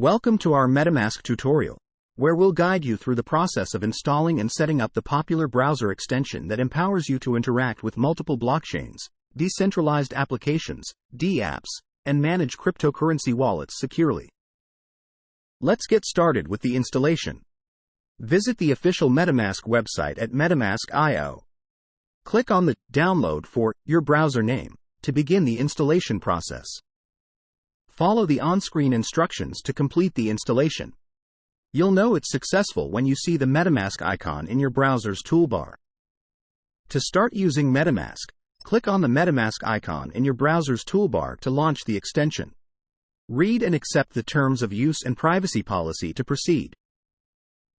Welcome to our MetaMask tutorial, where we'll guide you through the process of installing and setting up the popular browser extension that empowers you to interact with multiple blockchains, decentralized applications, DApps, and manage cryptocurrency wallets securely. Let's get started with the installation. Visit the official MetaMask website at MetaMask.io. Click on the Download for your browser name to begin the installation process. Follow the on-screen instructions to complete the installation. You'll know it's successful when you see the MetaMask icon in your browser's toolbar. To start using MetaMask, click on the MetaMask icon in your browser's toolbar to launch the extension. Read and accept the terms of use and privacy policy to proceed.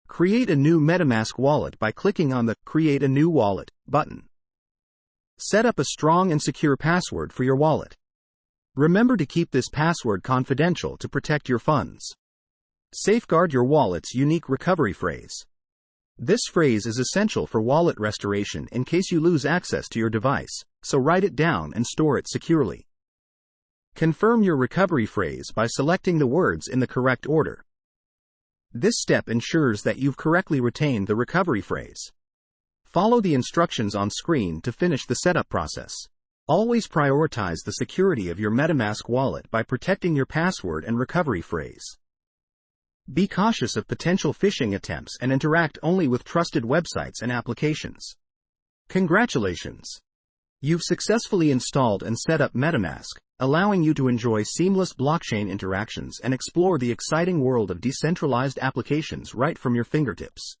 Create a new MetaMask wallet by clicking on the Create a New Wallet button. Set up a strong and secure password for your wallet. Remember to keep this password confidential to protect your funds. Safeguard your wallet's unique recovery phrase. This phrase is essential for wallet restoration in case you lose access to your device, so write it down and store it securely. Confirm your recovery phrase by selecting the words in the correct order. This step ensures that you've correctly retained the recovery phrase. Follow the instructions on screen to finish the setup process. Always prioritize the security of your MetaMask wallet by protecting your password and recovery phrase. Be cautious of potential phishing attempts and interact only with trusted websites and applications. Congratulations! You've successfully installed and set up MetaMask, allowing you to enjoy seamless blockchain interactions and explore the exciting world of decentralized applications right from your fingertips.